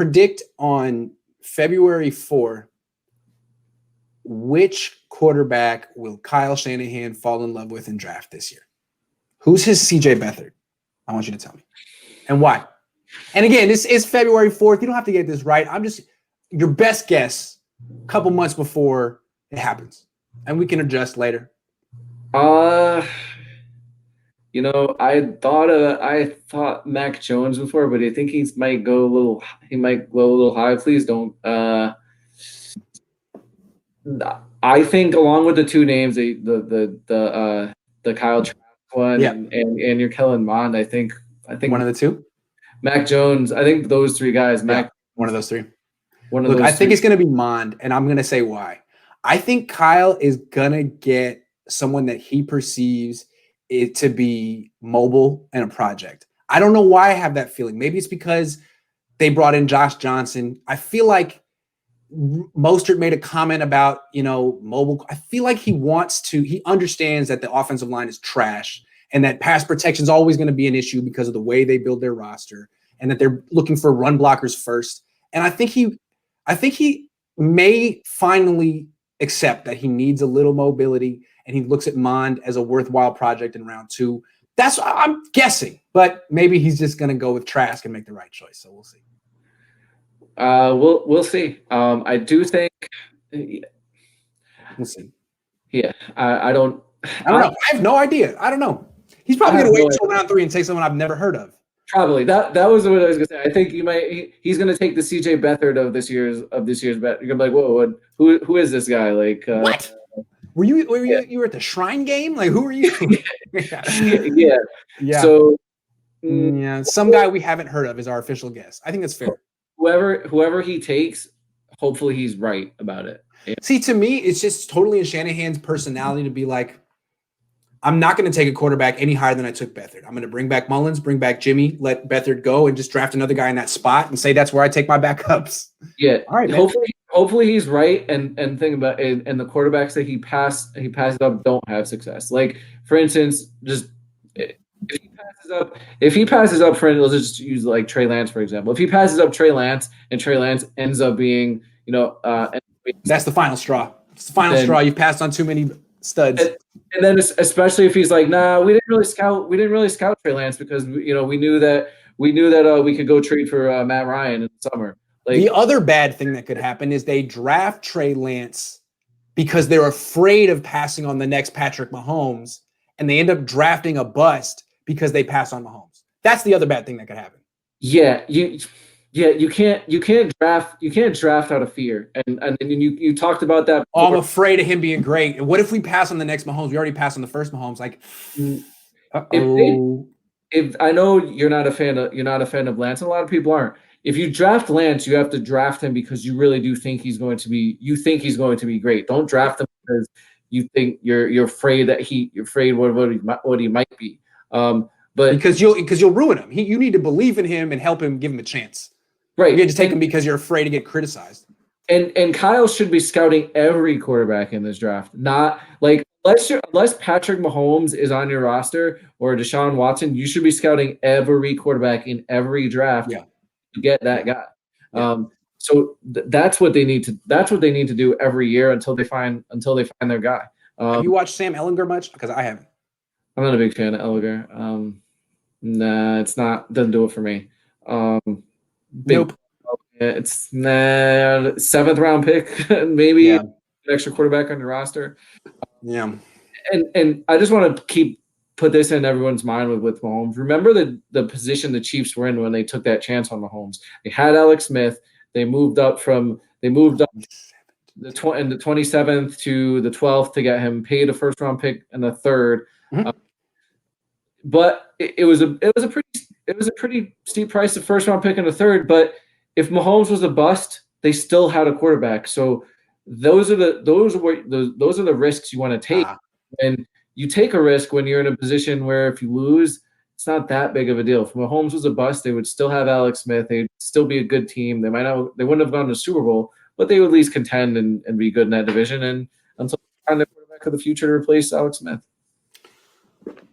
predict on February 4th, which quarterback will Kyle Shanahan fall in love with and draft this year? Who's his CJ Beathard? I want you to tell me. And why? And again, this is February 4th. You don't have to get this right. I'm just your best guess a couple months before it happens. And we can adjust later. I thought Mac Jones before, but I think he might go a little high. Please don't. I think along with the two names, the Kyle Trask one and your Kellen Mond, I think one of the two. Mac Jones. I think those three guys. One of those three. I think it's going to be Mond, and I'm going to say why. I think Kyle is going to get someone that he perceives it to be mobile and a project. I don't know why I have that feeling. Maybe it's because they brought in Josh Johnson. I feel like Mostert made a comment about, mobile. I feel like he understands that the offensive line is trash and that pass protection is always going to be an issue because of the way they build their roster and that they're looking for run blockers first. And I think he may finally accept that he needs a little mobility and he looks at Mond as a worthwhile project in round 2. That's what I'm guessing, but maybe he's just going to go with Trask and make the right choice. So we'll see. We'll see. I do think we'll see. Yeah, I don't know. I have no idea. I don't know. He's probably going to wait until round 3 and take someone I've never heard of. Probably that was what I was going to say. I think he's going to take the CJ Beathard of this year's bet. You're going to be like, whoa, who is this guy? Like what? Were you at the Shrine game? Like who are you? Yeah. So some guy we haven't heard of is our official guess. I think that's fair. Whoever he takes, hopefully he's right about it. Yeah. See, to me, it's just totally in Shanahan's personality to be like, I'm not going to take a quarterback any higher than I took Beathard. I'm going to bring back Mullins, bring back Jimmy, let Beathard go, and just draft another guy in that spot and say that's where I take my backups. Yeah. All right, man. Hopefully he's right. And think about it. And the quarterbacks that he passes up don't have success. Like, for instance, just if he passes up for, let's just use like Trey Lance, for example. If he passes up Trey Lance and Trey Lance ends up being, that's the final straw. It's the final straw. You've passed on too many studs. And then especially if he's like, nah, we didn't really scout Trey Lance because we knew that we could go trade for Matt Ryan in the summer. Like, the other bad thing that could happen is they draft Trey Lance because they're afraid of passing on the next Patrick Mahomes, and they end up drafting a bust because they pass on Mahomes. That's the other bad thing that could happen. Yeah, you can't draft out of fear, and you talked about that. Oh, I'm afraid of him being great. And what if we pass on the next Mahomes? We already passed on the first Mahomes. Like, if I know you're not a fan of Lance, and a lot of people aren't. If you draft Lance, you have to draft him because you really do think he's going to be great. Don't draft him because you think you're afraid what he might be. But because you'll ruin him. You need to believe in him and help him, give him a chance. Right. You can't just take him because you're afraid to get criticized. And Kyle should be scouting every quarterback in this draft. Not like unless Patrick Mahomes is on your roster or Deshaun Watson, you should be scouting every quarterback in every draft to get that guy. Yeah. So that's what they need to do every year until they find their guy. Have you watched Sam Ehlinger much? Because I haven't. I'm not a big fan of Ehlinger. Nah, doesn't do it for me. Nope. It's 7th round pick, maybe an extra quarterback on your roster. Yeah. And I just want to put this in everyone's mind with Mahomes. Remember the position the Chiefs were in when they took that chance on Mahomes. They had Alex Smith. They moved up in the 27th to the 12th to get him, paid a first round pick and the 3rd. Mm-hmm. But it was a pretty steep price, the first round pick and the 3rd. But if Mahomes was a bust, they still had a quarterback. So those are the risks you want to take. And you take a risk when you're in a position where if you lose, it's not that big of a deal. If Mahomes was a bust, they would still have Alex Smith. They'd still be a good team. They wouldn't have gone to the Super Bowl, but they would at least contend and be good in that division. And until they find the quarterback of the future to replace Alex Smith.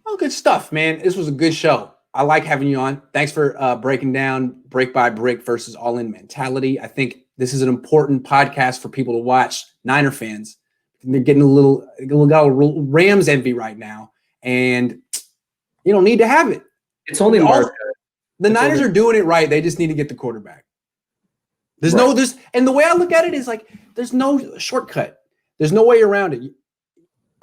Oh, good stuff, man. This was a good show. I like having you on. Thanks for breaking down break by break versus all in mentality. I think this is an important podcast for people to watch. Niner fans, they're getting a little Rams envy right now, and you don't need to have it. It's only Mark. The Niners are doing it right. They just need to get the quarterback. And the way I look at it is like there's no shortcut. There's no way around it.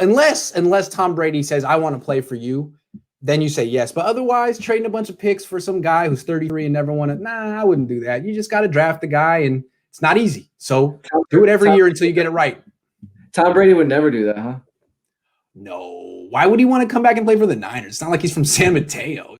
Unless Tom Brady says, I want to play for you, then you say yes. But otherwise, trading a bunch of picks for some guy who's 33 and never won it, I wouldn't do that. You just got to draft the guy, and it's not easy. So do it every year until you get it right. Tom Brady would never do that, huh? No. Why would he want to come back and play for the Niners? It's not like he's from San Mateo.